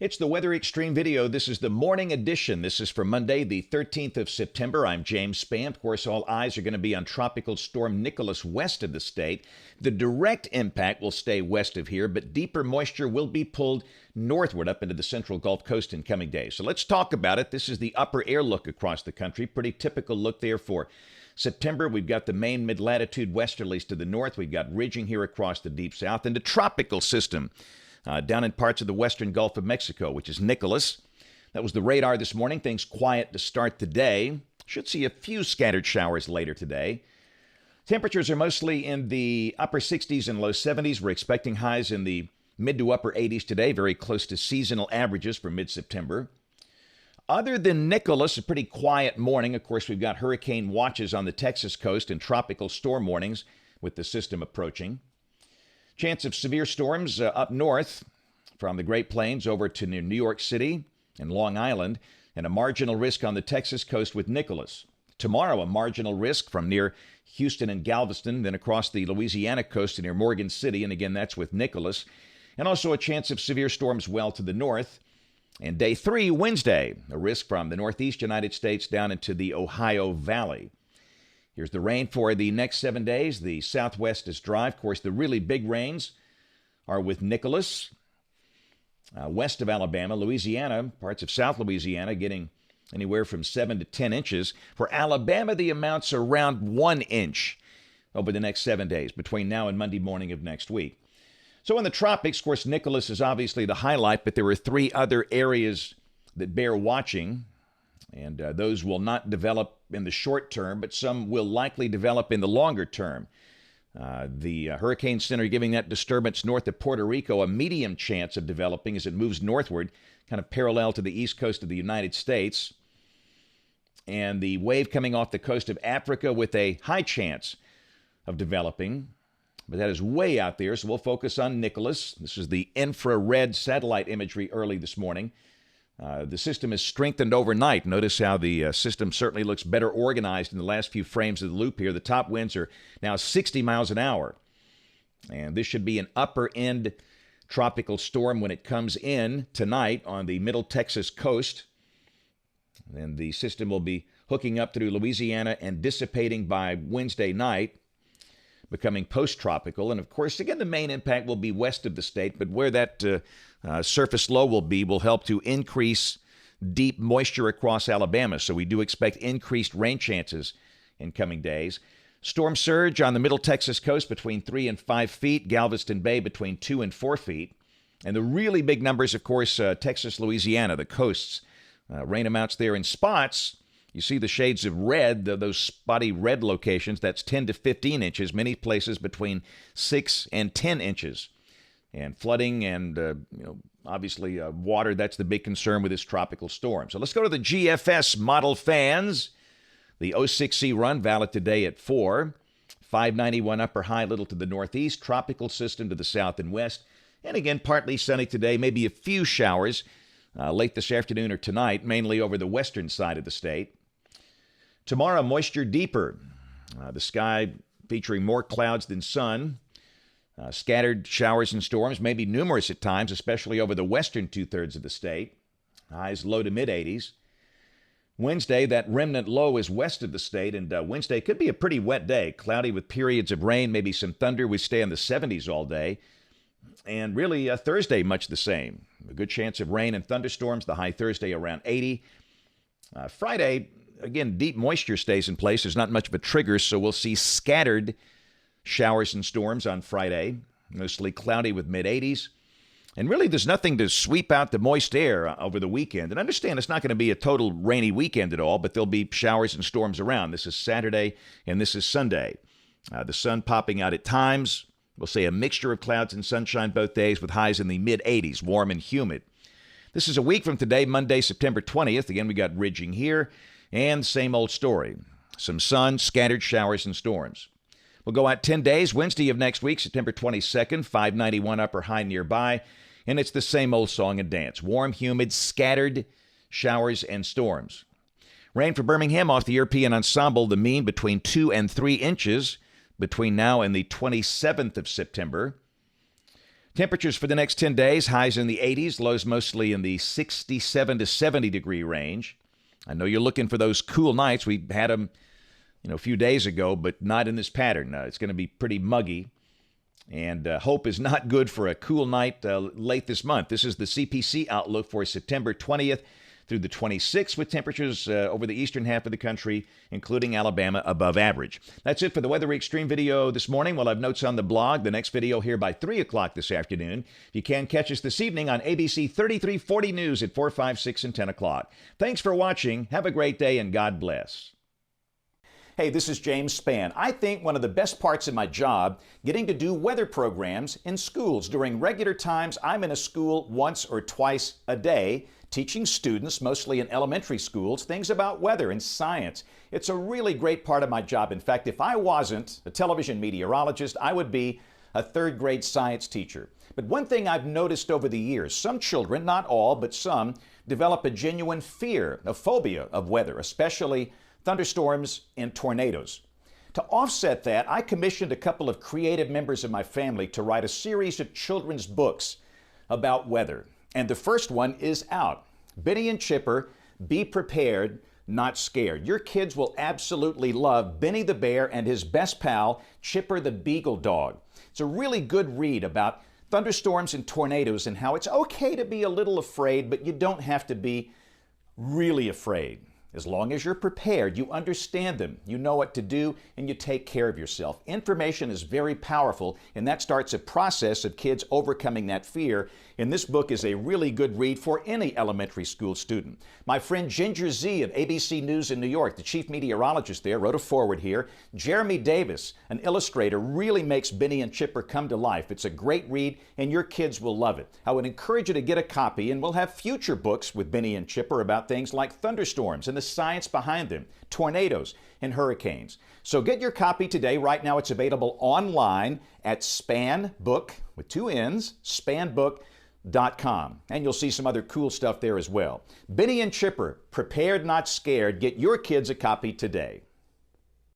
It's the Weather Xtreme video. This is the morning edition. This is for Monday, the 13th of September. I'm James Spann. Of course, all eyes are going to be on Tropical Storm Nicholas west of the state. The direct impact will stay west of here, but deeper moisture will be pulled northward up into the central Gulf Coast in coming days. So let's talk about it. This is the upper air look across the country. Pretty typical look there for September. We've got the main mid-latitude westerlies to the north. We've got ridging here across the deep south and the tropical system down in parts of the western Gulf of Mexico, which is Nicholas. That was the radar this morning. Things quiet to start the day. Should see a few scattered showers later today. Temperatures are mostly in the upper 60s and low 70s. We're expecting highs in the mid to upper 80s today, very close to seasonal averages for mid-September. Other than Nicholas, a pretty quiet morning. Of course, we've got hurricane watches on the Texas coast and tropical storm warnings with the system approaching. Chance of severe storms up north from the Great Plains over to near New York City and Long Island, and a marginal risk on the Texas coast with Nicholas. Tomorrow, a marginal risk from near Houston and Galveston, then across the Louisiana coast to near Morgan City, and again, that's with Nicholas. And also a chance of severe storms well to the north. And day 3, Wednesday, a risk from the northeast United States down into the Ohio Valley. Here's the rain for the next 7 days. The southwest is dry. Of course, the really big rains are with Nicholas, west of Alabama, Louisiana, parts of South Louisiana getting anywhere from 7 to 10 inches. For Alabama, the amounts are around 1 inch over the next 7 days, between now and Monday morning of next week. So in the tropics, of course, Nicholas is obviously the highlight, but there are 3 other areas that bear watching, and those will not develop in the short term, but some will likely develop in the longer term. The Hurricane Center giving that disturbance north of Puerto Rico a medium chance of developing as it moves northward, kind of parallel to the east coast of the United States. And the wave coming off the coast of Africa with a high chance of developing. But that is way out there, so we'll focus on Nicholas. This is the infrared satellite imagery early this morning. The system has strengthened overnight. Notice how the system certainly looks better organized in the last few frames of the loop here. The top winds are now 60 miles an hour. And this should be an upper-end tropical storm when it comes in tonight on the middle Texas coast. And the system will be hooking up through Louisiana and dissipating by Wednesday night, becoming post-tropical. And, of course, again, the main impact will be west of the state, but where that surface low will help to increase deep moisture across Alabama. So we do expect increased rain chances in coming days. Storm surge on the middle Texas coast between 3 and 5 feet. Galveston Bay between 2 and 4 feet. And the really big numbers, of course, Texas, Louisiana, the coasts. Rain amounts there in spots. You see the shades of red, those spotty red locations. That's 10 to 15 inches, many places between 6 and 10 inches. And flooding and, obviously water, that's the big concern with this tropical storm. So let's go to the GFS model fans. The 06C run valid today at 4. 591 upper high, little to the northeast. Tropical system to the south and west. And again, partly sunny today, maybe a few showers late this afternoon or tonight, mainly over the western side of the state. Tomorrow, moisture deeper. The sky featuring more clouds than sun. Scattered showers and storms, maybe numerous at times, especially over the western two-thirds of the state. Highs low to mid-80s. Wednesday, that remnant low is west of the state, and Wednesday could be a pretty wet day. Cloudy with periods of rain, maybe some thunder. We stay in the 70s all day. And really, Thursday, much the same. A good chance of rain and thunderstorms. The high Thursday around 80. Friday, again, deep moisture stays in place. There's not much of a trigger, so we'll see scattered showers and storms on Friday, mostly cloudy with mid-80s. And really, there's nothing to sweep out the moist air over the weekend. And understand, it's not going to be a total rainy weekend at all, but there'll be showers and storms around. This is Saturday, and this is Sunday. The sun popping out at times. We'll say a mixture of clouds and sunshine both days with highs in the mid-80s, warm and humid. This is a week from today, Monday, September 20th. Again, we got ridging here, and same old story. Some sun, scattered showers and storms. We'll go out 10 days, Wednesday of next week, September 22nd, 591 upper high nearby. And it's the same old song and dance. Warm, humid, scattered showers and storms. Rain for Birmingham off the European Ensemble, the mean between 2 and 3 inches between now and the 27th of September. Temperatures for the next 10 days, highs in the 80s, lows mostly in the 67 to 70 degree range. I know you're looking for those cool nights. We had them, a few days ago, but not in this pattern. It's going to be pretty muggy, and hope is not good for a cool night late this month. This is the CPC outlook for September 20th through the 26th, with temperatures over the eastern half of the country, including Alabama, above average. That's it for the Weather Xtreme video this morning. We'll have notes on the blog. The next video here by 3 o'clock this afternoon. You can catch us this evening on ABC 3340 News at 4, 5, 6, and 10 o'clock. Thanks for watching. Have a great day, and God bless. Hey, this is James Spann. I think one of the best parts of my job, getting to do weather programs in schools. During regular times, I'm in a school once or twice a day, teaching students, mostly in elementary schools, things about weather and science. It's a really great part of my job. In fact, if I wasn't a television meteorologist, I would be a third grade science teacher. But one thing I've noticed over the years, some children, not all, but some, develop a genuine fear, a phobia of weather, especially thunderstorms and tornadoes. To offset that, I commissioned a couple of creative members of my family to write a series of children's books about weather. And the first one is out. Benny and Chipper, Be Prepared, Not Scared. Your kids will absolutely love Benny the Bear and his best pal, Chipper the Beagle Dog. It's a really good read about thunderstorms and tornadoes and how it's okay to be a little afraid, but you don't have to be really afraid. As long as you're prepared, you understand them, you know what to do, and you take care of yourself. Information is very powerful, and that starts a process of kids overcoming that fear. And this book is a really good read for any elementary school student. My friend Ginger Z of ABC News in New York, the chief meteorologist there, wrote a foreword here. Jeremy Davis, an illustrator, really makes Benny and Chipper come to life. It's a great read, and your kids will love it. I would encourage you to get a copy, and we'll have future books with Benny and Chipper about things like thunderstorms and the science behind them, tornadoes and hurricanes. So get your copy today. Right now it's available online at Spann Book, with 2 N's, spannbook.com. And you'll see some other cool stuff there as well. Benny and Chipper, Prepared Not Scared. Get your kids a copy today.